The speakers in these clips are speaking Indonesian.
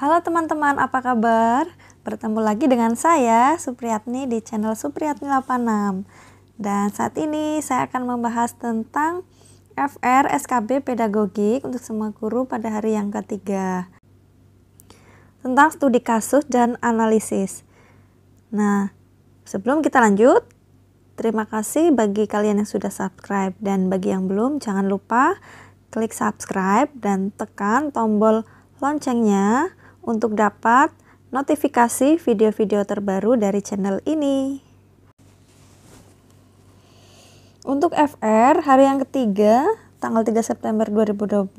Halo teman-teman, apa kabar? Bertemu lagi dengan saya, Supriyatni, di channel Supriyatni 86. Dan saat ini saya akan membahas tentang FR SKB Pedagogik untuk semua guru pada hari yang ketiga. Tentang studi kasus dan analisis. Nah, sebelum kita lanjut, terima kasih bagi kalian yang sudah subscribe. Dan bagi yang belum, jangan lupa klik subscribe dan tekan tombol loncengnya untuk dapat notifikasi video-video terbaru dari channel ini. Untuk FR hari yang ketiga, tanggal 3 September 2020,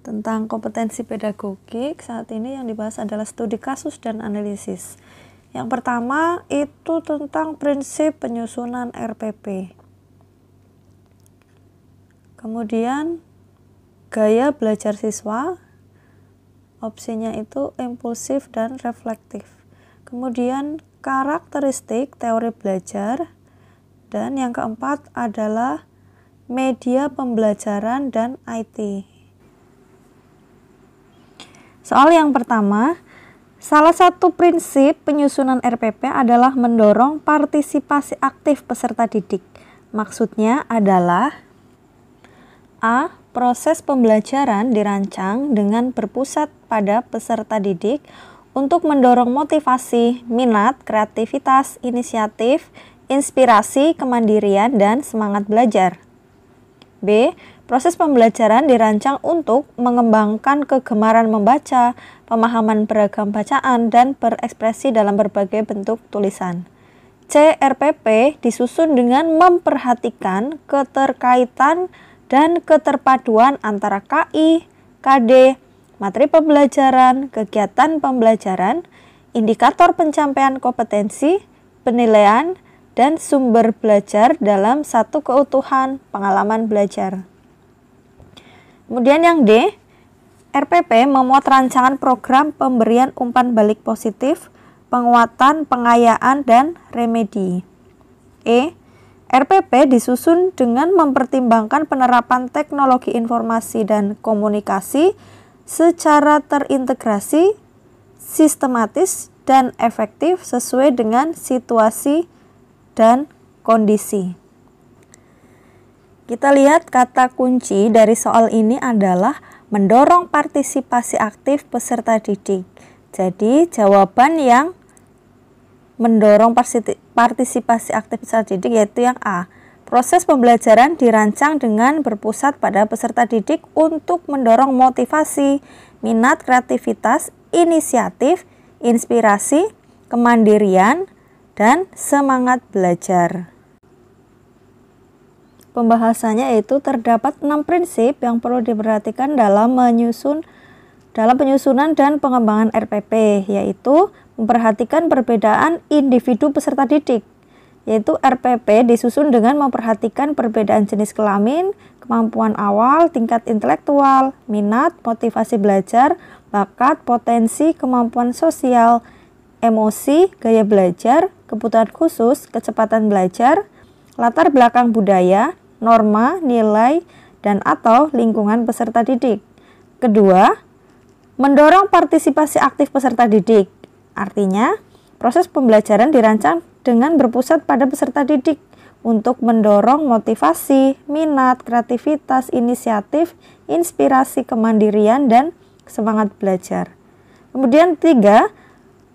tentang kompetensi pedagogik, saat ini yang dibahas adalah studi kasus dan analisis. Yang pertama itu tentang prinsip penyusunan RPP. Kemudian gaya belajar siswa, opsinya itu impulsif dan reflektif. Kemudian karakteristik teori belajar, dan yang keempat adalah media pembelajaran dan IT. Soal yang pertama, salah satu prinsip penyusunan RPP adalah mendorong partisipasi aktif peserta didik. Maksudnya adalah A. Proses pembelajaran dirancang dengan berpusat pada peserta didik untuk mendorong motivasi, minat, kreativitas, inisiatif, inspirasi, kemandirian, dan semangat belajar. B. Proses pembelajaran dirancang untuk mengembangkan kegemaran membaca, pemahaman beragam bacaan, dan berekspresi dalam berbagai bentuk tulisan. C. RPP disusun dengan memperhatikan keterkaitan dan keterpaduan antara KI, KD, materi pembelajaran, kegiatan pembelajaran, indikator pencapaian kompetensi, penilaian, dan sumber belajar dalam satu keutuhan pengalaman belajar. Kemudian yang D, RPP memuat rancangan program pemberian umpan balik positif, penguatan, pengayaan, dan remedi. E, RPP disusun dengan mempertimbangkan penerapan teknologi informasi dan komunikasi secara terintegrasi, sistematis, dan efektif sesuai dengan situasi dan kondisi. Kita lihat kata kunci dari soal ini adalah mendorong partisipasi aktif peserta didik. Jadi jawaban yang mendorong partisipasi aktif peserta didik yaitu yang A. Proses pembelajaran dirancang dengan berpusat pada peserta didik untuk mendorong motivasi, minat, kreativitas, inisiatif, inspirasi, kemandirian, dan semangat belajar. Pembahasannya yaitu terdapat 6 prinsip yang perlu diperhatikan dalam penyusunan dan pengembangan RPP, yaitu memperhatikan perbedaan individu peserta didik, yaitu RPP disusun dengan memperhatikan perbedaan jenis kelamin, kemampuan awal, tingkat intelektual, minat, motivasi belajar, bakat, potensi, kemampuan sosial, emosi, gaya belajar, kebutuhan khusus, kecepatan belajar, latar belakang budaya, norma, nilai, dan atau lingkungan peserta didik. Kedua, mendorong partisipasi aktif peserta didik. Artinya, proses pembelajaran dirancang dengan berpusat pada peserta didik untuk mendorong motivasi, minat, kreativitas, inisiatif, inspirasi, kemandirian, dan semangat belajar. Kemudian 3,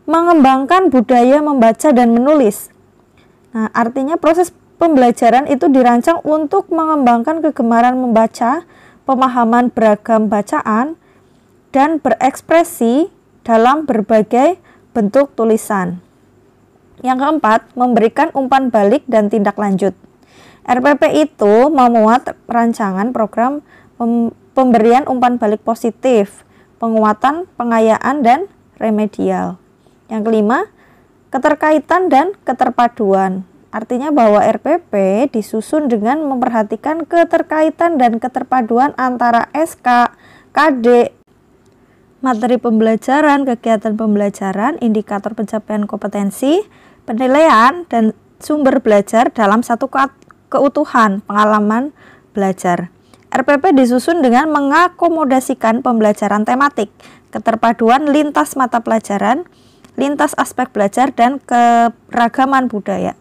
mengembangkan budaya membaca dan menulis. Nah, artinya proses pembelajaran itu dirancang untuk mengembangkan kegemaran membaca, pemahaman beragam bacaan, dan berekspresi dalam berbagai bentuk tulisan. Yang keempat, memberikan umpan balik dan tindak lanjut. RPP itu memuat rancangan program pemberian umpan balik positif, penguatan, pengayaan, dan remedial. Yang kelima, keterkaitan dan keterpaduan. Artinya bahwa RPP disusun dengan memperhatikan keterkaitan dan keterpaduan antara SK, KD, materi pembelajaran, kegiatan pembelajaran, indikator pencapaian kompetensi, penilaian, dan sumber belajar dalam satu keutuhan pengalaman belajar. RPP disusun dengan mengakomodasikan pembelajaran tematik, keterpaduan lintas mata pelajaran, lintas aspek belajar, dan keragaman budaya.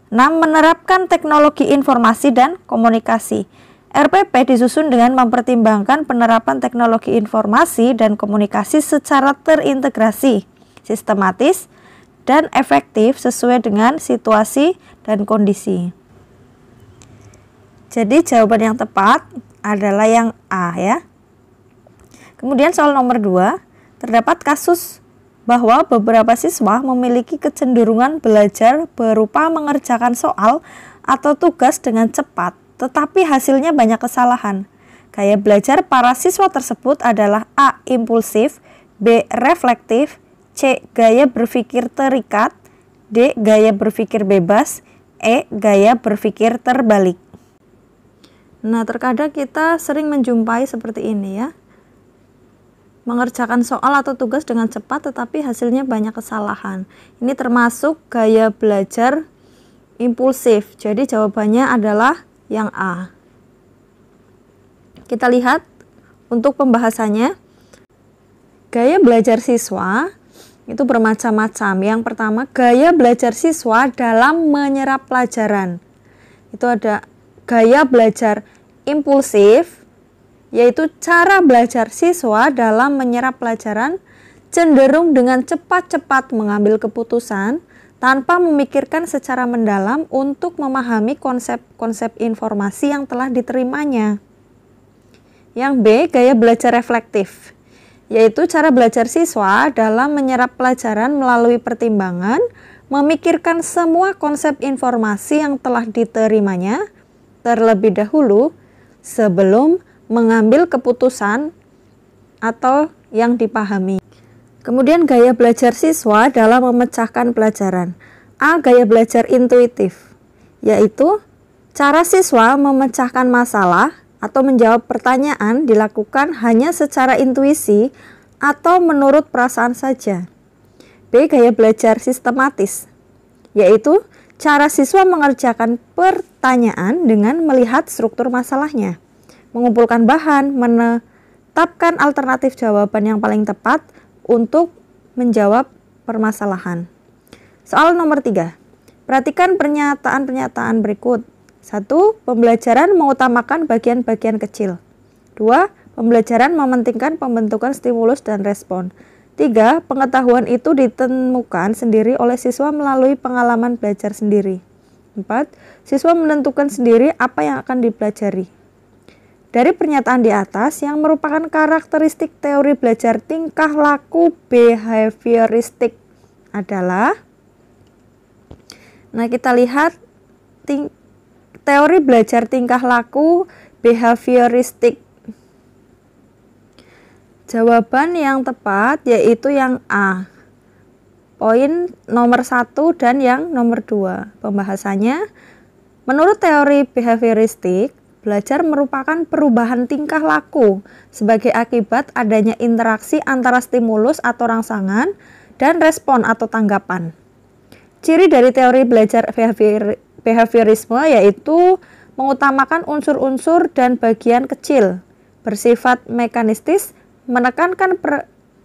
6. Menerapkan teknologi informasi dan komunikasi. RPP disusun dengan mempertimbangkan penerapan teknologi informasi dan komunikasi secara terintegrasi, sistematis, dan efektif sesuai dengan situasi dan kondisi. Jadi jawaban yang tepat adalah yang A ya. Kemudian soal nomor 2, terdapat kasus bahwa beberapa siswa memiliki kecenderungan belajar berupa mengerjakan soal atau tugas dengan cepat, tetapi hasilnya banyak kesalahan. Gaya belajar para siswa tersebut adalah A. Impulsif, B. Reflektif, C. Gaya berpikir terikat, D. Gaya berpikir bebas, E. Gaya berpikir terbalik. Nah, terkadang kita sering menjumpai seperti ini ya. Mengerjakan soal atau tugas dengan cepat tetapi hasilnya banyak kesalahan. Ini termasuk gaya belajar impulsif. Jadi jawabannya adalah yang A. Kita lihat untuk pembahasannya. Gaya belajar siswa itu bermacam-macam. Yang pertama, gaya belajar siswa dalam menyerap pelajaran. Itu ada gaya belajar impulsif, yaitu cara belajar siswa dalam menyerap pelajaran cenderung dengan cepat-cepat mengambil keputusan tanpa memikirkan secara mendalam untuk memahami konsep-konsep informasi yang telah diterimanya. Yang B, gaya belajar reflektif, yaitu cara belajar siswa dalam menyerap pelajaran melalui pertimbangan, memikirkan semua konsep informasi yang telah diterimanya terlebih dahulu sebelum mengambil keputusan atau yang dipahami. Kemudian gaya belajar siswa dalam memecahkan pelajaran. A. Gaya belajar intuitif, yaitu cara siswa memecahkan masalah atau menjawab pertanyaan dilakukan hanya secara intuisi atau menurut perasaan saja. B. Gaya belajar sistematis, yaitu cara siswa mengerjakan pertanyaan dengan melihat struktur masalahnya, mengumpulkan bahan, menetapkan alternatif jawaban yang paling tepat untuk menjawab permasalahan. Soal nomor 3. Perhatikan pernyataan-pernyataan berikut. 1. Pembelajaran mengutamakan bagian-bagian kecil. 2. Pembelajaran mementingkan pembentukan stimulus dan respon. 3. Pengetahuan itu ditemukan sendiri oleh siswa melalui pengalaman belajar sendiri. 4. Siswa menentukan sendiri apa yang akan dipelajari. Dari pernyataan di atas yang merupakan karakteristik teori belajar tingkah laku behavioristik adalah, nah kita lihat teori belajar tingkah laku behavioristik. Jawaban yang tepat yaitu yang A. Poin nomor 1 dan yang nomor 2. Pembahasannya, menurut teori behavioristik, belajar merupakan perubahan tingkah laku sebagai akibat adanya interaksi antara stimulus atau rangsangan dan respon atau tanggapan. Ciri dari teori belajar behaviorisme yaitu mengutamakan unsur-unsur dan bagian kecil, bersifat mekanistis, menekankan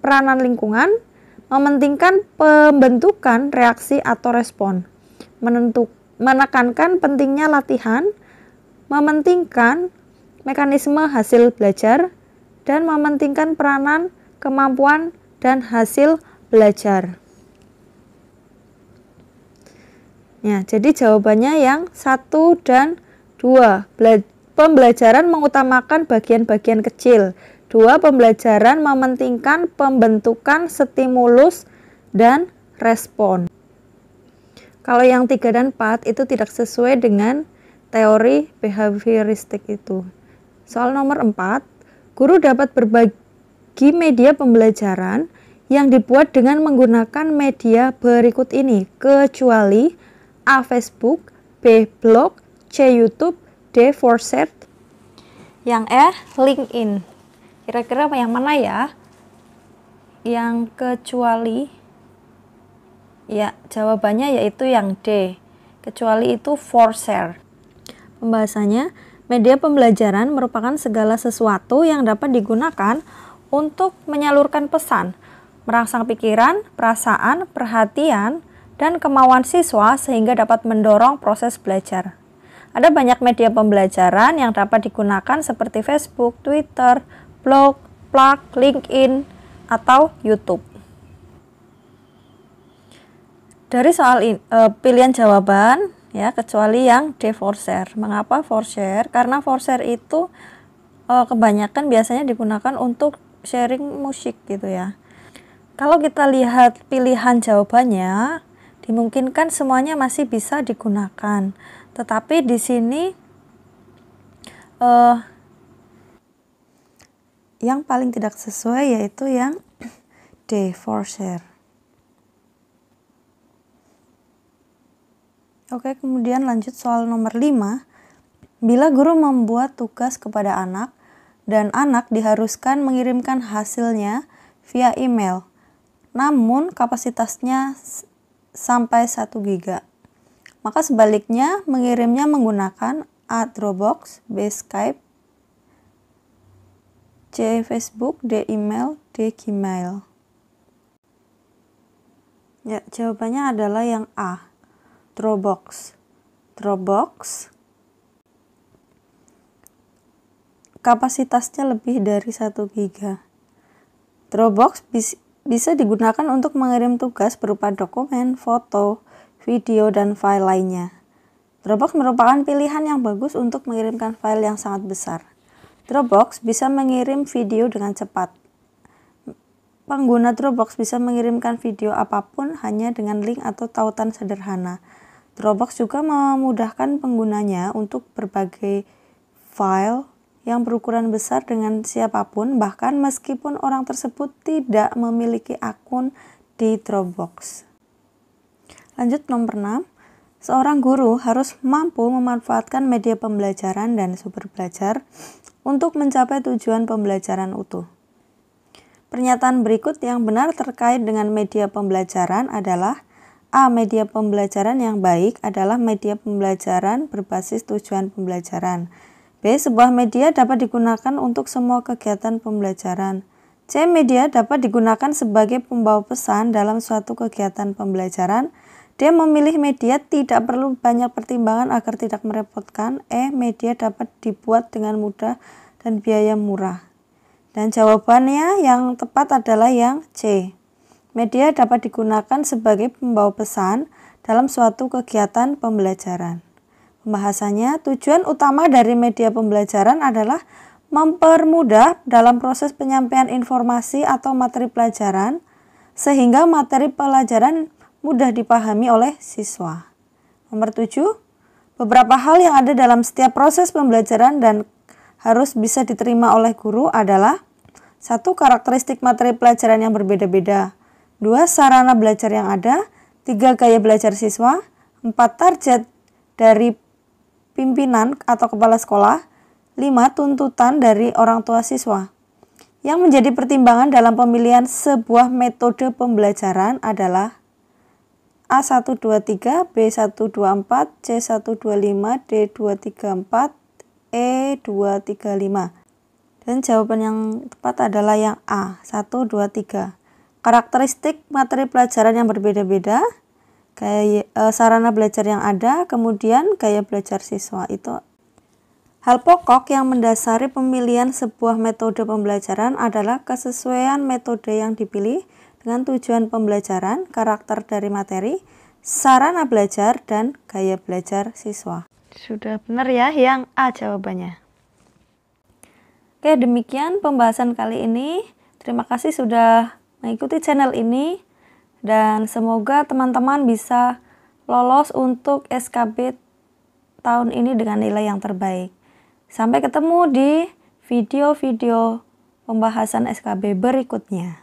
peranan lingkungan, mementingkan pembentukan reaksi atau respon, menekankan pentingnya latihan, mementingkan mekanisme hasil belajar, dan mementingkan peranan, kemampuan, dan hasil belajar. Ya, jadi jawabannya yang 1 dan 2. Pembelajaran mengutamakan bagian-bagian kecil. 2. Pembelajaran mementingkan pembentukan stimulus dan respon. Kalau yang 3 dan 4 itu tidak sesuai dengan teori behavioristik itu. Soal nomor 4, guru dapat berbagi media pembelajaran yang dibuat dengan menggunakan media berikut ini, kecuali A. Facebook, B. Blog, C. YouTube, D. Foursquare. Yang E. LinkedIn. Kira-kira yang mana ya? Yang kecuali, ya jawabannya yaitu yang D. Kecuali itu Foursquare. Pembahasannya, media pembelajaran merupakan segala sesuatu yang dapat digunakan untuk menyalurkan pesan, merangsang pikiran, perasaan, perhatian, dan kemauan siswa sehingga dapat mendorong proses belajar. Ada banyak media pembelajaran yang dapat digunakan seperti Facebook, Twitter, blog, LinkedIn, atau YouTube. Dari soal pilihan jawaban, ya, kecuali yang D for share. Mengapa for share? Karena for share itu kebanyakan biasanya digunakan untuk sharing musik gitu ya. Kalau kita lihat pilihan jawabannya, dimungkinkan semuanya masih bisa digunakan. Tetapi di sini yang paling tidak sesuai yaitu yang D for share. Oke, kemudian lanjut soal nomor 5. Bila guru membuat tugas kepada anak dan anak diharuskan mengirimkan hasilnya via email, namun kapasitasnya sampai 1 GB, maka sebaliknya mengirimnya menggunakan A. Dropbox, B. Skype, C. Facebook, D. email, D. Gmail. Ya, jawabannya adalah yang A. Dropbox. Dropbox kapasitasnya lebih dari 1 GB. Dropbox bisa digunakan untuk mengirim tugas berupa dokumen, foto, video, dan file lainnya. Dropbox merupakan pilihan yang bagus untuk mengirimkan file yang sangat besar. Dropbox bisa mengirim video dengan cepat. Pengguna Dropbox bisa mengirimkan video apapun hanya dengan link atau tautan sederhana. Dropbox juga memudahkan penggunanya untuk berbagai file yang berukuran besar dengan siapapun, bahkan meskipun orang tersebut tidak memiliki akun di Dropbox. Lanjut nomor 6. Seorang guru harus mampu memanfaatkan media pembelajaran dan sumber belajar untuk mencapai tujuan pembelajaran utuh. Pernyataan berikut yang benar terkait dengan media pembelajaran adalah: A. Media pembelajaran yang baik adalah media pembelajaran berbasis tujuan pembelajaran. B. Sebuah media dapat digunakan untuk semua kegiatan pembelajaran. C. Media dapat digunakan sebagai pembawa pesan dalam suatu kegiatan pembelajaran. D. Memilih media tidak perlu banyak pertimbangan agar tidak merepotkan. E. Media dapat dibuat dengan mudah dan biaya murah. Dan jawabannya yang tepat adalah yang C. Media dapat digunakan sebagai pembawa pesan dalam suatu kegiatan pembelajaran. Pembahasannya, tujuan utama dari media pembelajaran adalah mempermudah dalam proses penyampaian informasi atau materi pelajaran, sehingga materi pelajaran mudah dipahami oleh siswa. Nomor 7, beberapa hal yang ada dalam setiap proses pembelajaran dan harus bisa diterima oleh guru adalah: 1. Karakteristik materi pelajaran yang berbeda-beda. 2. Sarana belajar yang ada. 3. Gaya belajar siswa. 4. Target dari pimpinan atau kepala sekolah. 5. Tuntutan dari orang tua siswa. Yang menjadi pertimbangan dalam pemilihan sebuah metode pembelajaran adalah A123, B124, C125, D234, E235. Dan jawaban yang tepat adalah yang A, 1, 2, 3. Karakteristik materi pelajaran yang berbeda-beda, sarana belajar yang ada, kemudian gaya belajar siswa. Itu hal pokok yang mendasari pemilihan sebuah metode pembelajaran adalah kesesuaian metode yang dipilih dengan tujuan pembelajaran, karakter dari materi, sarana belajar, dan gaya belajar siswa. Sudah benar ya yang A jawabannya. Oke, demikian pembahasan kali ini. Terima kasih sudah mengikuti channel ini dan semoga teman-teman bisa lolos untuk SKB tahun ini dengan nilai yang terbaik. Sampai ketemu di video-video pembahasan SKB berikutnya.